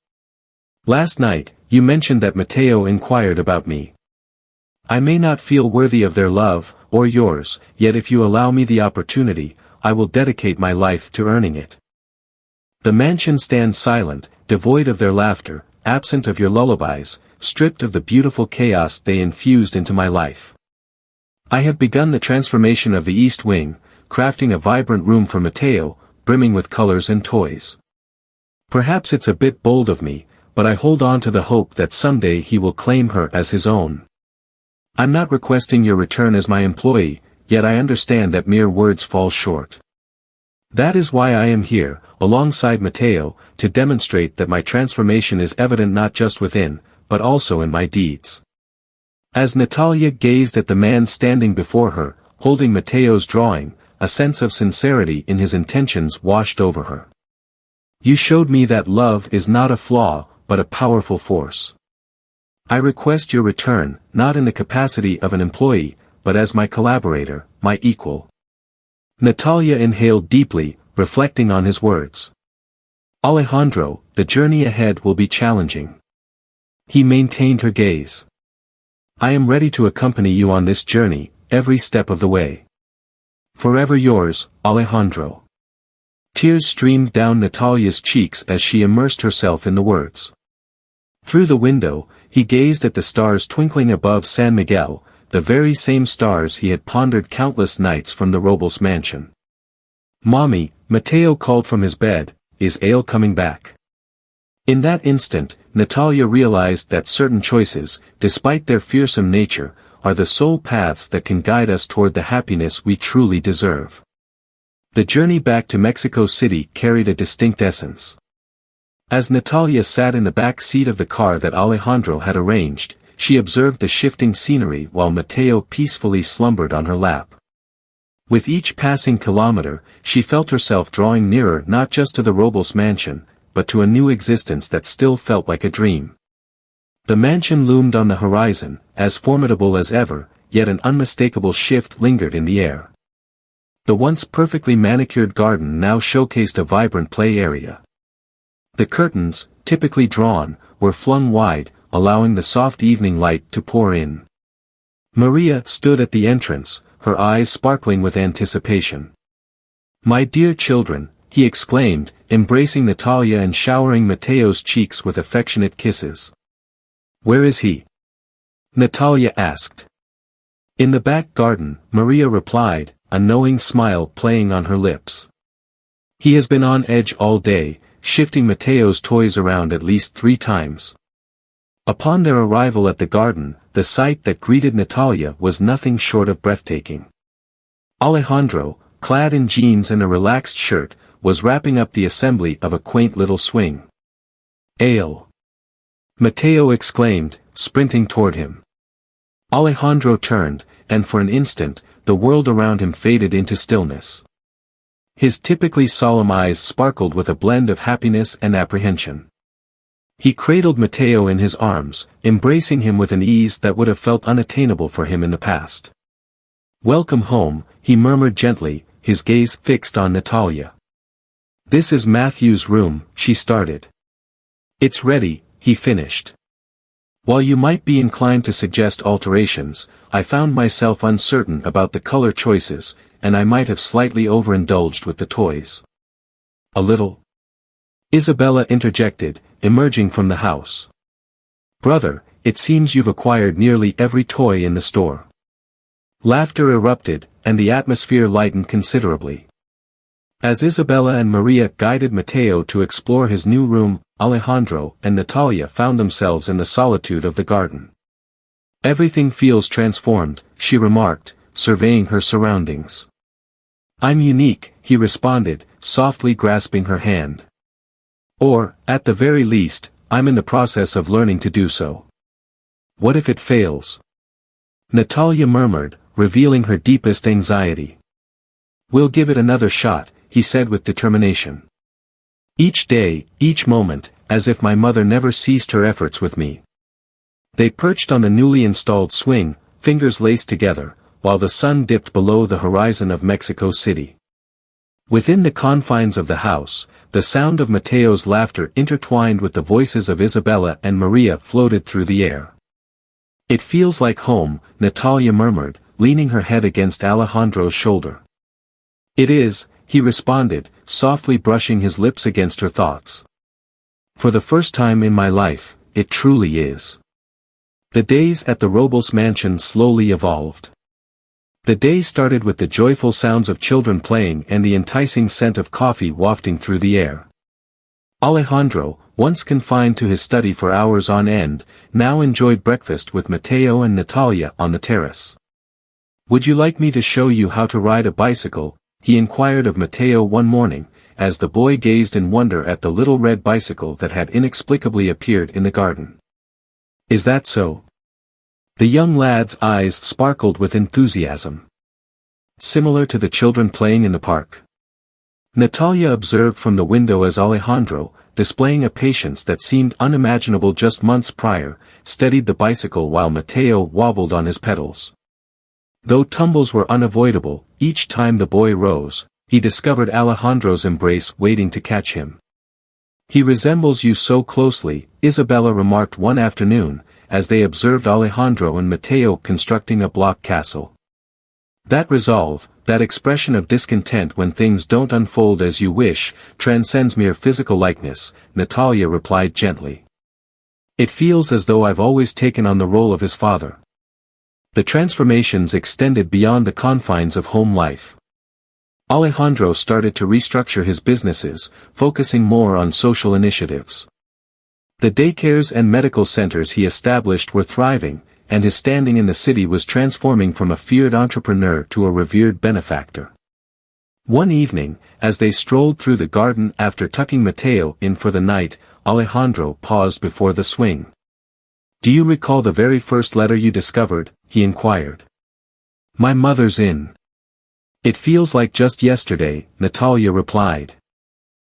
Last night, you mentioned that Matteo inquired about me. I may not feel worthy of their love, or yours, yet if you allow me the opportunity, I will dedicate my life to earning it. The mansion stands silent, devoid of their laughter, absent of your lullabies, stripped of the beautiful chaos they infused into my life. I have begun the transformation of the East Wing, crafting a vibrant room for Matteo, brimming with colors and toys. Perhaps it's a bit bold of me, but I hold on to the hope that someday he will claim her as his own. I'm not requesting your return as my employee, yet I understand that mere words fall short. That is why I am here, alongside Matteo, to demonstrate that my transformation is evident not just within, but also in my deeds. As Natalia gazed at the man standing before her, holding Matteo's drawing, a sense of sincerity in his intentions washed over her. You showed me that love is not a flaw, but a powerful force. I request your return, not in the capacity of an employee, but as my collaborator, my equal. Natalia inhaled deeply, reflecting on his words. Alejandro, the journey ahead will be challenging. He maintained her gaze. I am ready to accompany you on this journey, every step of the way. Forever yours, Alejandro. Tears streamed down Natalia's cheeks as she immersed herself in the words. Through the window, he gazed at the stars twinkling above San Miguel, the very same stars he had pondered countless nights from the Robles mansion. Mommy, Matteo called from his bed, is Ale coming back? In that instant, Natalia realized that certain choices, despite their fearsome nature, are the sole paths that can guide us toward the happiness we truly deserve. The journey back to Mexico City carried a distinct essence. As Natalia sat in the back seat of the car that Alejandro had arranged, she observed the shifting scenery while Matteo peacefully slumbered on her lap. With each passing kilometer, she felt herself drawing nearer not just to the Robles mansion, but to a new existence that still felt like a dream. The mansion loomed on the horizon, as formidable as ever, yet an unmistakable shift lingered in the air. The once perfectly manicured garden now showcased a vibrant play area. The curtains, typically drawn, were flung wide, allowing the soft evening light to pour in. Maria stood at the entrance, her eyes sparkling with anticipation. My dear children, he exclaimed, embracing Natalia and showering Matteo's cheeks with affectionate kisses. Where is he? Natalia asked. In the back garden, Maria replied, a knowing smile playing on her lips. He has been on edge all day, shifting Matteo's toys around at least 3 times. Upon their arrival at the garden, the sight that greeted Natalia was nothing short of breathtaking. Alejandro, clad in jeans and a relaxed shirt, was wrapping up the assembly of a quaint little swing. Ale! Matteo exclaimed, sprinting toward him. Alejandro turned, and for an instant, the world around him faded into stillness. His typically solemn eyes sparkled with a blend of happiness and apprehension. He cradled Matteo in his arms, embracing him with an ease that would have felt unattainable for him in the past. Welcome home, he murmured gently, his gaze fixed on Natalia. This is Matthew's room, she started. It's ready, he finished. While you might be inclined to suggest alterations, I found myself uncertain about the color choices, and I might have slightly overindulged with the toys. A little? Isabella interjected, emerging from the house. Brother, it seems you've acquired nearly every toy in the store. Laughter erupted, and the atmosphere lightened considerably. As Isabella and Maria guided Matteo to explore his new room, Alejandro and Natalia found themselves in the solitude of the garden. Everything feels transformed, she remarked, surveying her surroundings. I'm unique, he responded, softly grasping her hand. Or, at the very least, I'm in the process of learning to do so. What if it fails? Natalia murmured, revealing her deepest anxiety. We'll give it another shot, he said with determination. Each day, each moment, as if my mother never ceased her efforts with me. They perched on the newly installed swing, fingers laced together, while the sun dipped below the horizon of Mexico City. Within the confines of the house, the sound of Matteo's laughter intertwined with the voices of Isabella and Maria floated through the air. It feels like home, Natalia murmured, leaning her head against Alejandro's shoulder. It is, he responded, softly brushing his lips against her thoughts. For the first time in my life, it truly is. The days at the Robles mansion slowly evolved. The day started with the joyful sounds of children playing and the enticing scent of coffee wafting through the air. Alejandro, once confined to his study for hours on end, now enjoyed breakfast with Mateo and Natalia on the terrace. "Would you like me to show you how to ride a bicycle?" he inquired of Mateo one morning, as the boy gazed in wonder at the little red bicycle that had inexplicably appeared in the garden. "Is that so?" The young lad's eyes sparkled with enthusiasm. "Similar to the children playing in the park?" Natalia observed from the window as Alejandro, displaying a patience that seemed unimaginable just months prior, steadied the bicycle while Mateo wobbled on his pedals. Though tumbles were unavoidable, each time the boy rose, he discovered Alejandro's embrace waiting to catch him. "He resembles you so closely," Isabella remarked one afternoon, as they observed Alejandro and Mateo constructing a block castle. "That resolve, that expression of discontent when things don't unfold as you wish, transcends mere physical likeness," Natalia replied gently. "It feels as though I've always taken on the role of his father." The transformations extended beyond the confines of home life. Alejandro started to restructure his businesses, focusing more on social initiatives. The daycares and medical centers he established were thriving, and his standing in the city was transforming from a feared entrepreneur to a revered benefactor. One evening, as they strolled through the garden after tucking Mateo in for the night, Alejandro paused before the swing. "Do you recall the very first letter you discovered?" he inquired. "My mother's in." "It feels like just yesterday," Natalia replied.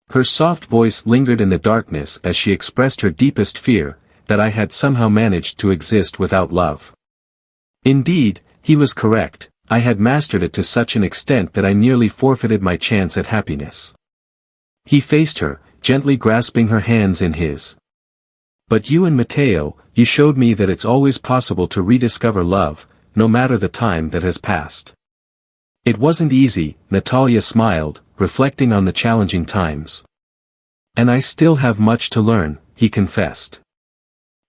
Her soft voice lingered in the darkness as she expressed her deepest fear, that I had somehow managed to exist without love. Indeed, he was correct, I had mastered it to such an extent that I nearly forfeited my chance at happiness. He faced her, gently grasping her hands in his. "But you and Mateo, you showed me that it's always possible to rediscover love, no matter the time that has passed." "It wasn't easy," Natalia smiled, reflecting on the challenging times. "And I still have much to learn," he confessed.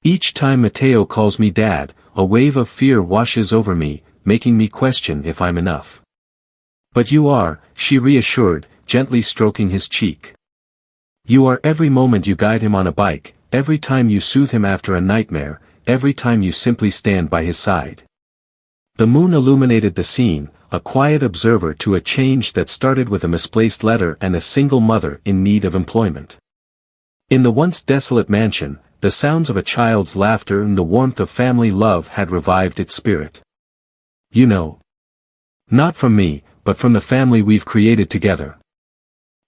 "Each time Mateo calls me Dad, a wave of fear washes over me, making me question if I'm enough." "But you are," she reassured, gently stroking his cheek. "You are every moment you guide him on a bike, every time you soothe him after a nightmare, every time you simply stand by his side." The moon illuminated the scene, a quiet observer to a change that started with a misplaced letter and a single mother in need of employment. In the once desolate mansion, the sounds of a child's laughter and the warmth of family love had revived its spirit. "You know. Not from me, but from the family we've created together."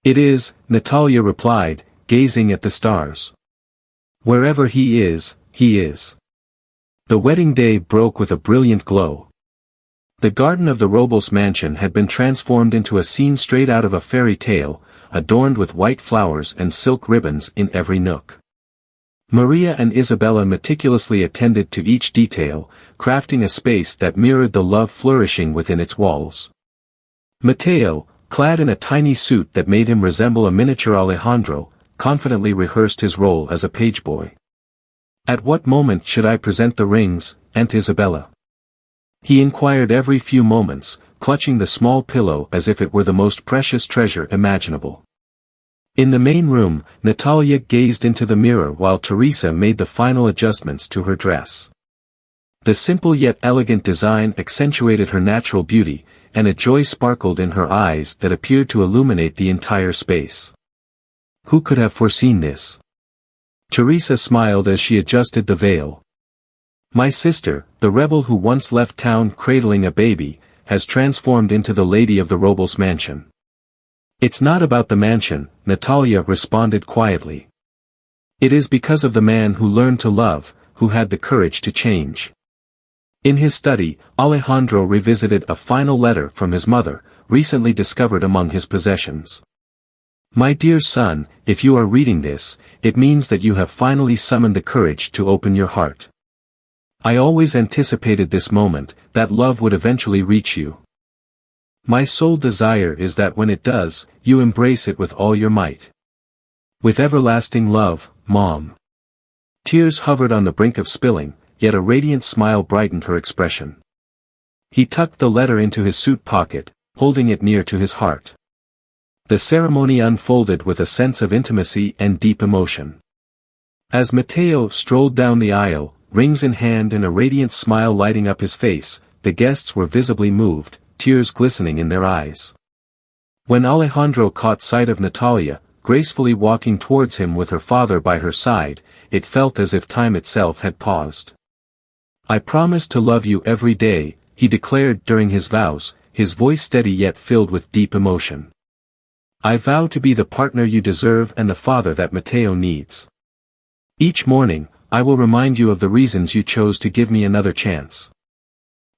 "It is," Natalia replied, gazing at the stars. "Wherever he is, he is." The wedding day broke with a brilliant glow. The garden of the Robles mansion had been transformed into a scene straight out of a fairy tale, adorned with white flowers and silk ribbons in every nook. Maria and Isabella meticulously attended to each detail, crafting a space that mirrored the love flourishing within its walls. Mateo, clad in a tiny suit that made him resemble a miniature Alejandro, confidently rehearsed his role as a page boy. "At what moment should I present the rings, Aunt Isabella?" he inquired every few moments, clutching the small pillow as if it were the most precious treasure imaginable. In the main room, Natalia gazed into the mirror while Teresa made the final adjustments to her dress. The simple yet elegant design accentuated her natural beauty, and a joy sparkled in her eyes that appeared to illuminate the entire space. Who could have foreseen this? Teresa smiled as she adjusted the veil. "My sister, the rebel who once left town cradling a baby, has transformed into the lady of the Robles mansion." "It's not about the mansion," Natalia responded quietly. "It is because of the man who learned to love, who had the courage to change." In his study, Alejandro revisited a final letter from his mother, recently discovered among his possessions. "My dear son, if you are reading this, it means that you have finally summoned the courage to open your heart. I always anticipated this moment, that love would eventually reach you. My sole desire is that when it does, you embrace it with all your might. With everlasting love, Mom. Tears hovered on the brink of spilling, yet a radiant smile brightened her expression. He tucked the letter into his suit pocket, holding it near to his heart. The ceremony unfolded with a sense of intimacy and deep emotion. As Mateo strolled down the aisle, rings in hand and a radiant smile lighting up his face, the guests were visibly moved, tears glistening in their eyes. When Alejandro caught sight of Natalia, gracefully walking towards him with her father by her side, it felt as if time itself had paused. I promise to love you every day, he declared during his vows, his voice steady yet filled with deep emotion. I vow to be the partner you deserve and the father that Mateo needs. Each morning, I will remind you of the reasons you chose to give me another chance.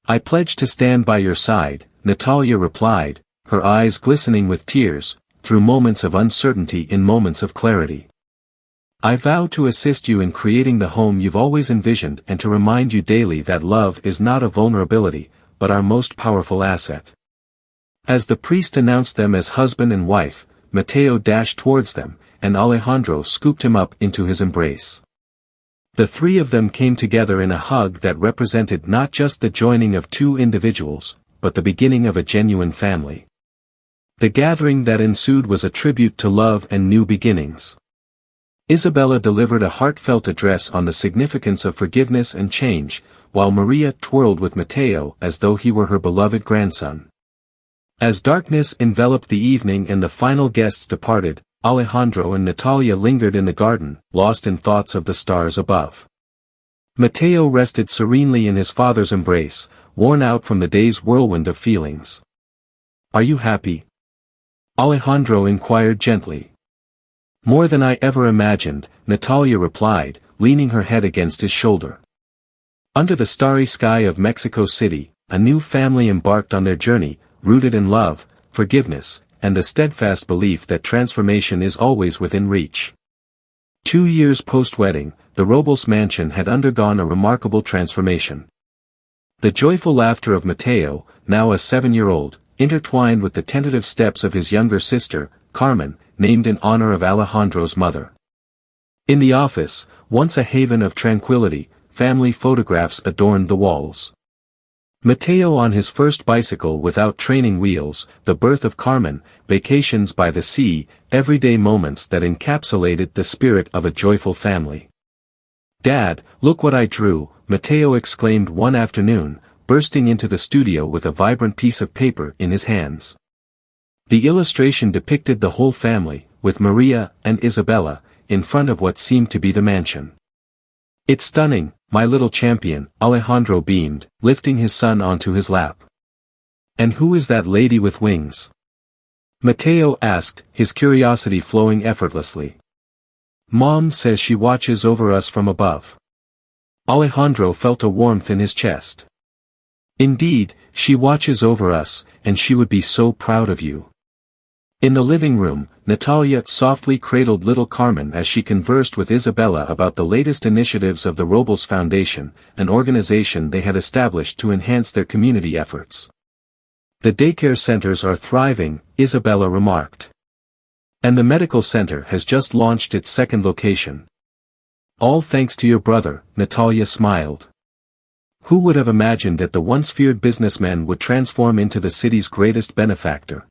I pledge to stand by your side, Natalia replied, her eyes glistening with tears, through moments of uncertainty in moments of clarity. I vow to assist you in creating the home you've always envisioned and to remind you daily that love is not a vulnerability, but our most powerful asset. As the priest announced them as husband and wife, Mateo dashed towards them, and Alejandro scooped him up into his embrace. The three of them came together in a hug that represented not just the joining of two individuals, but the beginning of a genuine family. The gathering that ensued was a tribute to love and new beginnings. Isabella delivered a heartfelt address on the significance of forgiveness and change, while Maria twirled with Mateo as though he were her beloved grandson. As darkness enveloped the evening and the final guests departed, Alejandro and Natalia lingered in the garden, lost in thoughts of the stars above. Mateo rested serenely in his father's embrace, worn out from the day's whirlwind of feelings. Are you happy? Alejandro inquired gently. More than I ever imagined, Natalia replied, leaning her head against his shoulder. Under the starry sky of Mexico City, a new family embarked on their journey, rooted in love, forgiveness, and the steadfast belief that transformation is always within reach. 2 years post-wedding, the Robles mansion had undergone a remarkable transformation. The joyful laughter of Mateo, now a 7-year-old, intertwined with the tentative steps of his younger sister, Carmen, named in honor of Alejandro's mother. In the office, once a haven of tranquility, family photographs adorned the walls. Mateo on his first bicycle without training wheels, the birth of Carmen, vacations by the sea, everyday moments that encapsulated the spirit of a joyful family. Dad, look what I drew, Mateo exclaimed one afternoon, bursting into the studio with a vibrant piece of paper in his hands. The illustration depicted the whole family, with Maria and Isabella, in front of what seemed to be the mansion. It's stunning, my little champion, Alejandro beamed, lifting his son onto his lap. And who is that lady with wings? Mateo asked, his curiosity flowing effortlessly. Mom says she watches over us from above. Alejandro felt a warmth in his chest. Indeed, she watches over us, and she would be so proud of you. In the living room, Natalia softly cradled little Carmen as she conversed with Isabella about the latest initiatives of the Robles Foundation, an organization they had established to enhance their community efforts. The daycare centers are thriving, Isabella remarked. And the medical center has just launched its second location. All thanks to your brother, Natalia smiled. Who would have imagined that the once feared businessman would transform into the city's greatest benefactor?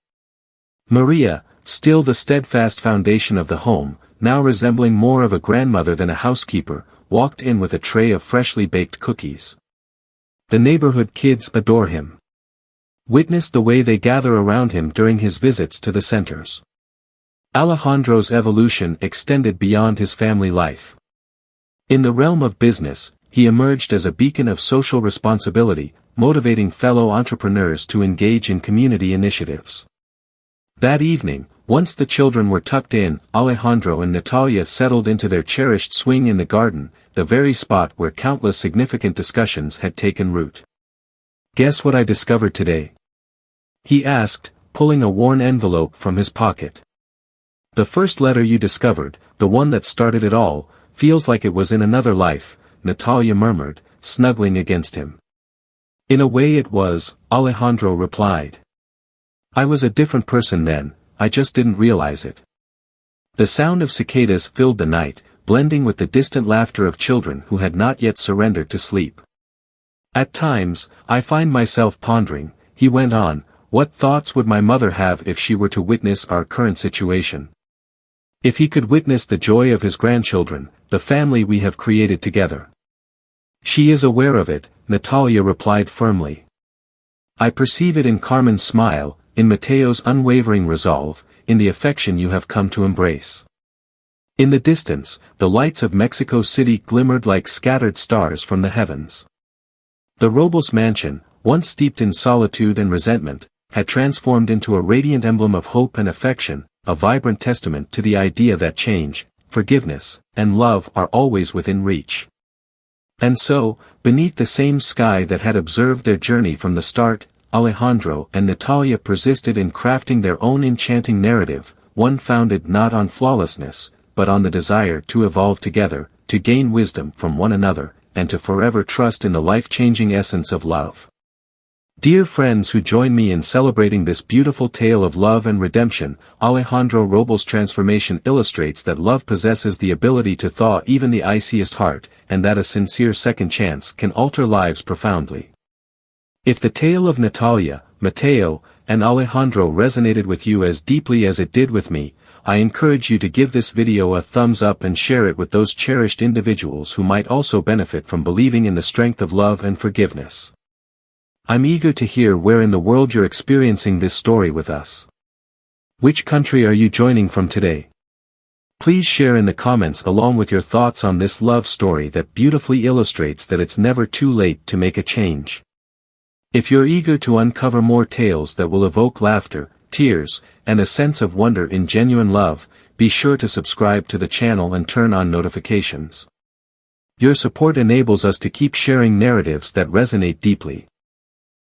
Maria, still the steadfast foundation of the home, now resembling more of a grandmother than a housekeeper, walked in with a tray of freshly baked cookies. The neighborhood kids adore him. Witness the way they gather around him during his visits to the centers. Alejandro's evolution extended beyond his family life. In the realm of business, he emerged as a beacon of social responsibility, motivating fellow entrepreneurs to engage in community initiatives. That evening, once the children were tucked in, Alejandro and Natalia settled into their cherished swing in the garden, the very spot where countless significant discussions had taken root. Guess what I discovered today? He asked, pulling a worn envelope from his pocket. The first letter you discovered, the one that started it all, feels like it was in another life, Natalia murmured, snuggling against him. In a way it was, Alejandro replied. I was a different person then, I just didn't realize it. The sound of cicadas filled the night, blending with the distant laughter of children who had not yet surrendered to sleep. At times, I find myself pondering, he went on, what thoughts would my mother have if she were to witness our current situation? If he could witness the joy of his grandchildren, the family we have created together. She is aware of it, Natalia replied firmly. I perceive it in Carmen's smile, in Mateo's unwavering resolve, in the affection you have come to embrace. In the distance, the lights of Mexico City glimmered like scattered stars from the heavens. The Robles mansion, once steeped in solitude and resentment, had transformed into a radiant emblem of hope and affection, a vibrant testament to the idea that change, forgiveness, and love are always within reach. And so, beneath the same sky that had observed their journey from the start, Alejandro and Natalia persisted in crafting their own enchanting narrative, one founded not on flawlessness, but on the desire to evolve together, to gain wisdom from one another, and to forever trust in the life-changing essence of love. Dear friends who join me in celebrating this beautiful tale of love and redemption, Alejandro Robles' transformation illustrates that love possesses the ability to thaw even the iciest heart, and that a sincere second chance can alter lives profoundly. If the tale of Natalia, Mateo, and Alejandro resonated with you as deeply as it did with me, I encourage you to give this video a thumbs up and share it with those cherished individuals who might also benefit from believing in the strength of love and forgiveness. I'm eager to hear where in the world you're experiencing this story with us. Which country are you joining from today? Please share in the comments along with your thoughts on this love story that beautifully illustrates that it's never too late to make a change. If you're eager to uncover more tales that will evoke laughter, tears, and a sense of wonder in genuine love, be sure to subscribe to the channel and turn on notifications. Your support enables us to keep sharing narratives that resonate deeply.